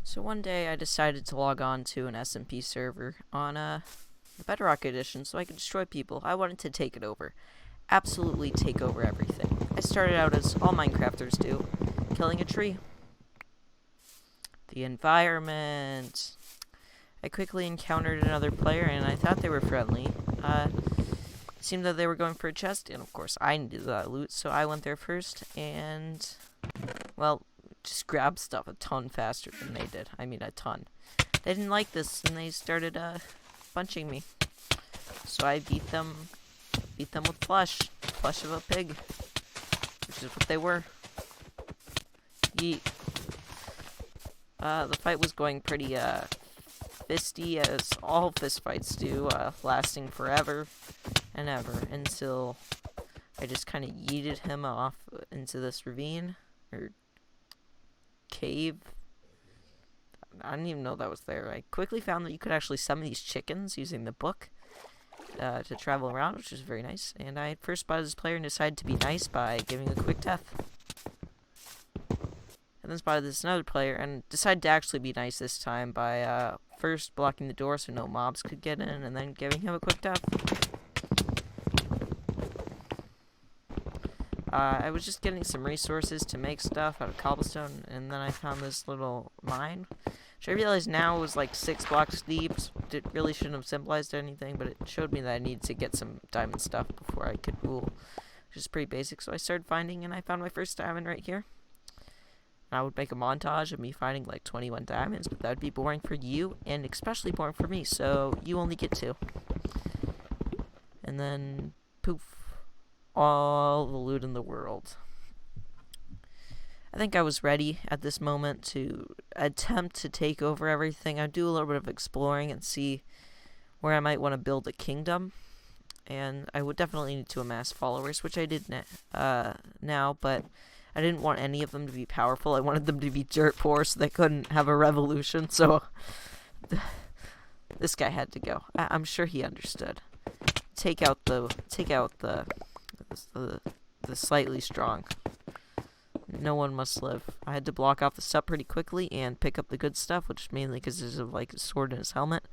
So one day I decided to log on to an SMP server on the Bedrock edition so I could destroy people. I wanted to take it over. Absolutely take over everything. I started out as all Minecrafters do, killing a tree. The environment. I quickly encountered another player and I thought they were friendly. It seemed that they were going for a chest, and of course I needed that loot, so I went there first and, well, just grabbed stuff a ton faster than they did. I mean, a ton. They didn't like this, and they started punching me. So I beat them with flesh of a pig, which is what they were. Yeet. The fight was going pretty fisty, as all fist fights do, lasting forever and ever until I just kind of yeeted him off into this ravine or cave. I didn't even know that was there. I quickly found that you could actually summon these chickens using the book to travel around, which is very nice. And I first spotted this player and decided to be nice by giving a quick death. And then spotted this another player and decided to actually be nice this time by first blocking the door so no mobs could get in, and then giving him a quick death. I was just getting some resources to make stuff out of cobblestone, and then I found this little mine, which I realized now was like 6 blocks deep. It really shouldn't have symbolized anything, but it showed me that I needed to get some diamond stuff before I could rule, which is pretty basic. So I started finding, and I found my first diamond right here. I would make a montage of me finding like 21 diamonds, but that would be boring for you, and especially boring for me, so you only get 2. And then, poof. All the loot in the world. I think I was ready at this moment to attempt to take over everything. I'd do a little bit of exploring and see where I might want to build a kingdom. And I would definitely need to amass followers, which I did now, but I didn't want any of them to be powerful. I wanted them to be dirt poor so they couldn't have a revolution, so this guy had to go. I'm sure he understood. Take out the slightly strong. No one must live. I had to block off the stuff pretty quickly and pick up the good stuff, which mainly because there's like a sword in his helmet.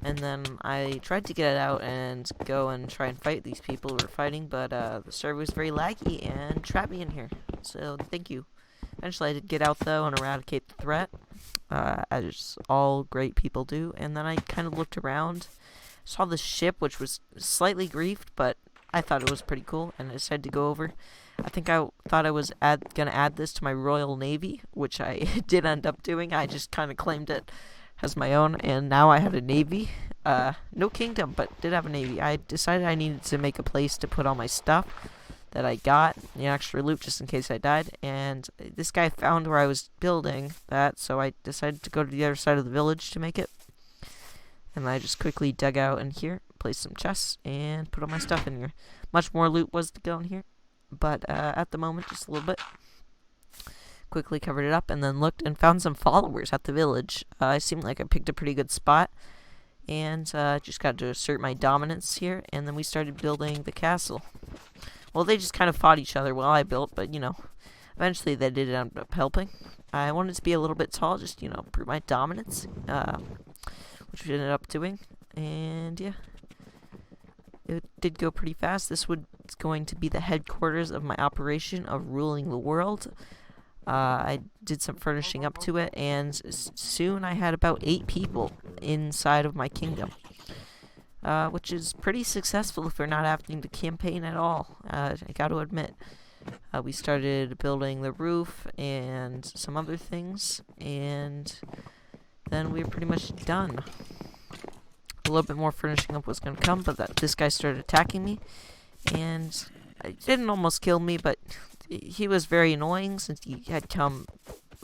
And then I tried to get it out and go and try and fight these people who were fighting, but the server was very laggy and trapped me in here. So thank you. Eventually I did get out though and eradicate the threat, as all great people do. And then I kind of looked around, saw the ship, which was slightly griefed, but I thought it was pretty cool, and I decided to go over. I think I thought I was gonna add this to my Royal Navy, which I did end up doing. I just kind of claimed it as my own, and now I had a navy. No kingdom, but did have a navy. I decided I needed to make a place to put all my stuff that I got, the extra loot, just in case I died. And this guy found where I was building that, so I decided to go to the other side of the village to make it. And I just quickly dug out in here, placed some chests, and put all my stuff in here. Much more loot was to go in here, but at the moment, just a little bit. Quickly covered it up, and then looked and found some followers at the village. It seemed like I picked a pretty good spot, and just got to assert my dominance here, and then we started building the castle. Well, they just kind of fought each other while I built, but, you know, eventually they did end up helping. I wanted to be a little bit tall, just, you know, prove my dominance, which we ended up doing, and yeah, it did go pretty fast. This was going to be the headquarters of my operation of ruling the world. I did some furnishing up to it, and soon I had about 8 people inside of my kingdom, which is pretty successful if we're not having to campaign at all, I gotta admit. We started building the roof and some other things, and then we were pretty much done. A little bit more furnishing up was going to come, but this guy started attacking me, and it didn't almost kill me, but he was very annoying since he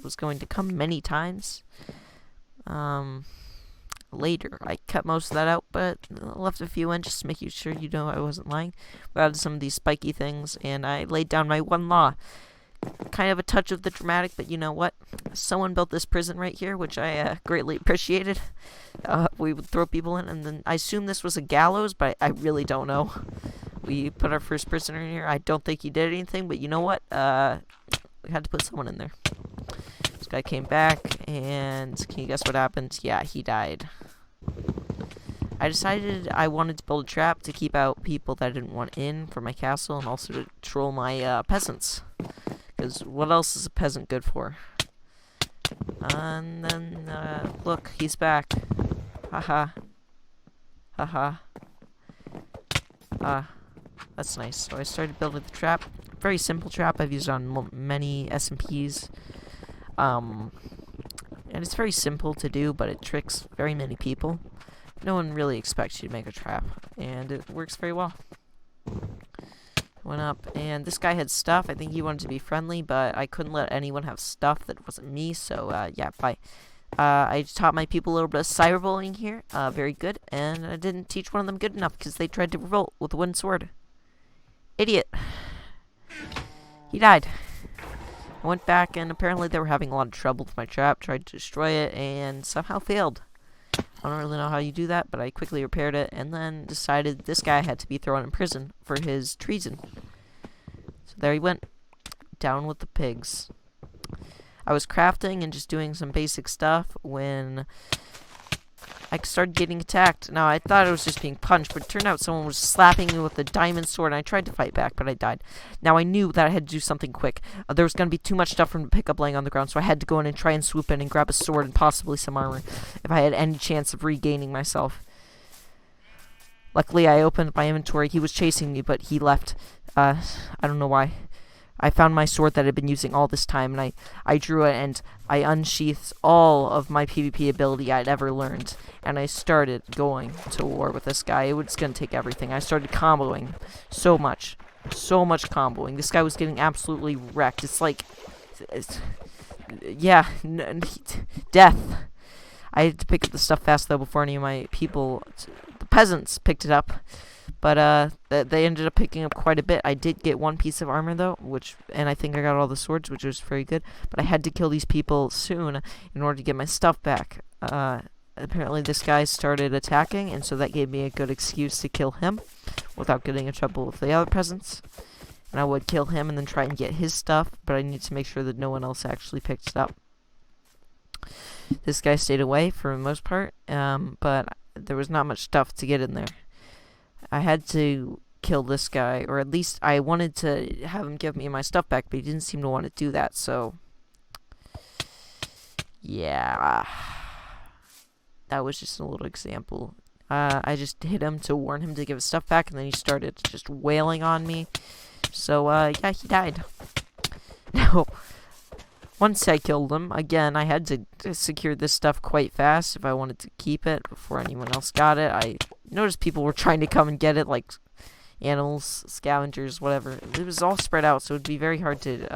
was going to come many times. Later, I cut most of that out, but left a few in just to make sure you know I wasn't lying. We added some of these spiky things, and I laid down my one law. Kind of a touch of the dramatic, but you know what? Someone built this prison right here, which I greatly appreciated. We would throw people in, and then I assume this was a gallows, but I really don't know. We put our first prisoner in here. I don't think he did anything, but you know what? We had to put someone in there. This guy came back, and can you guess what happened? Yeah, he died. I decided I wanted to build a trap to keep out people that I didn't want in for my castle, and also to troll my peasants. Because what else is a peasant good for? And then, look, he's back. Haha. Haha. That's nice. So I started building the trap. Very simple trap. I've used it on many SMPs. And it's very simple to do, but it tricks very many people. No one really expects you to make a trap, and it works very well. Went up, and this guy had stuff. I think he wanted to be friendly, but I couldn't let anyone have stuff that wasn't me, so, yeah, bye. I taught my people a little bit of cyberbullying here, very good, and I didn't teach one of them good enough, because they tried to revolt with a wooden sword. Idiot. He died. I went back, and apparently they were having a lot of trouble with my trap, tried to destroy it, and somehow failed. I don't really know how you do that, but I quickly repaired it, and then decided this guy had to be thrown in prison for his treason. So there he went, down with the pigs. I was crafting and just doing some basic stuff when I started getting attacked. Now, I thought I was just being punched, but it turned out someone was slapping me with a diamond sword, and I tried to fight back, but I died. Now, I knew that I had to do something quick. There was going to be too much stuff from the pickup laying on the ground, so I had to go in and try and swoop in and grab a sword and possibly some armor if I had any chance of regaining myself. Luckily, I opened my inventory. He was chasing me, but he left. I don't know why. I found my sword that I'd been using all this time, and I drew it, and I unsheathed all of my PvP ability I'd ever learned, and I started going to war with this guy. It was going to take everything. I started comboing so much comboing. This guy was getting absolutely wrecked. It's like, yeah, death. I had to pick up the stuff fast, though, before any of my people, the peasants, picked it up. But, they ended up picking up quite a bit. I did get one piece of armor, though, and I think I got all the swords, which was very good. But I had to kill these people soon in order to get my stuff back. Apparently this guy started attacking, and so that gave me a good excuse to kill him without getting in trouble with the other peasants. And I would kill him and then try and get his stuff, but I needed to make sure that no one else actually picked it up. This guy stayed away for the most part, but there was not much stuff to get in there. I had to kill this guy, or at least I wanted to have him give me my stuff back, but he didn't seem to want to do that, so yeah, that was just a little example. I just hit him to warn him to give his stuff back, and then he started just wailing on me, so yeah, he died. Now, once I killed him, again, I had to secure this stuff quite fast if I wanted to keep it before anyone else got it. I noticed people were trying to come and get it, like animals, scavengers, whatever. It was all spread out, so it would be very hard to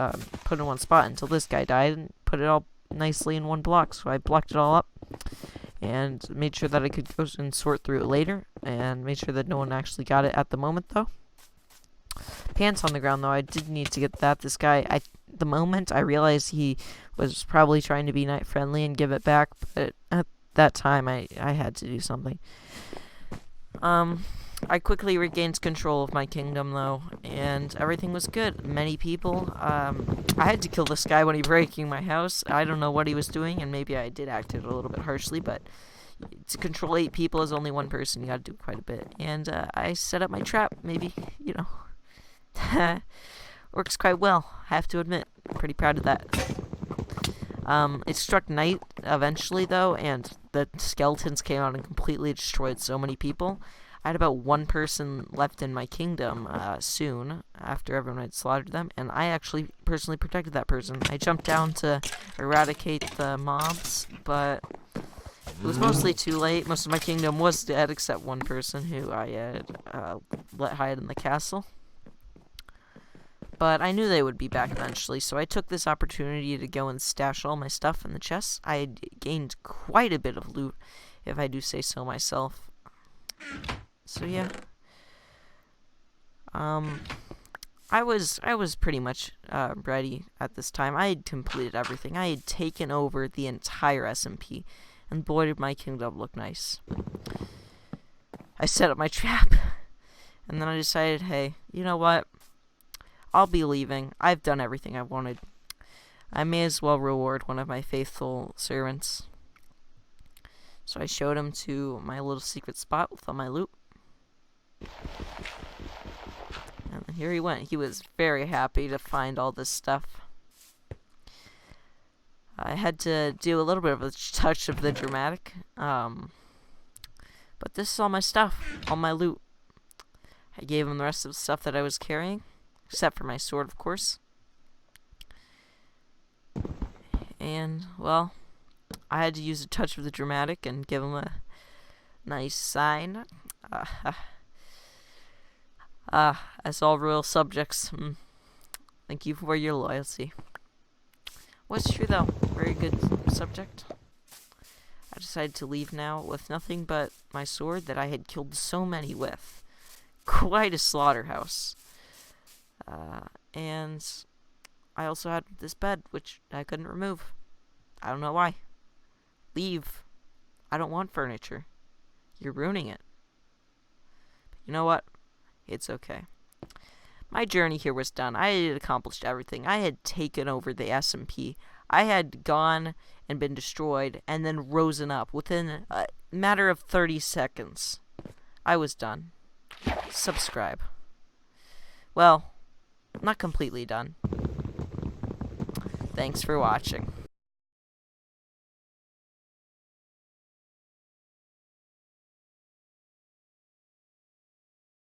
put in one spot until this guy died and put it all nicely in one block. So I blocked it all up and made sure that I could go and sort through it later, and made sure that no one actually got it at the moment, though. Pants on the ground, though, I did need to get that. This guy, the moment I realized he was probably trying to be night friendly and give it back, but at that time I had to do something. I quickly regained control of my kingdom, though, and everything was good. Many people, I had to kill this guy when he was breaking my house. I don't know what he was doing, and maybe I did act it a little bit harshly, but to control 8 people as only one person, you gotta do quite a bit. And, I set up my trap, maybe, you know. Works quite well, I have to admit. I'm pretty proud of that. It struck night eventually, though, and the skeletons came out and completely destroyed so many people. I had about 1 person left in my kingdom soon, after everyone had slaughtered them, and I actually personally protected that person. I jumped down to eradicate the mobs, but it was mostly too late. Most of my kingdom was dead, except 1 person who I had let hide in the castle. But I knew they would be back eventually, so I took this opportunity to go and stash all my stuff in the chests. I had gained quite a bit of loot, if I do say so myself. So yeah. I was pretty much ready at this time. I had completed everything. I had taken over the entire SMP, and boy did my kingdom look nice. I set up my trap, and then I decided, hey, you know what? I'll be leaving. I've done everything I wanted. I may as well reward one of my faithful servants. So I showed him to my little secret spot with all my loot. And here he went. He was very happy to find all this stuff. I had to do a little bit of a touch of the dramatic. But this is all my stuff. All my loot. I gave him the rest of the stuff that I was carrying. Except for my sword, of course. And, well, I had to use a touch of the dramatic and give him a nice sign. As all royal subjects, thank you for your loyalty. What's true, though? Very good subject. I decided to leave now with nothing but my sword that I had killed so many with. Quite a slaughterhouse. And I also had this bed, which I couldn't remove. I don't know why. Leave. I don't want furniture. You're ruining it. But you know what? It's okay. My journey here was done. I had accomplished everything. I had taken over the SMP. I had gone and been destroyed and then risen up within a matter of 30 seconds. I was done. Subscribe. Well, not completely done. Thanks for watching.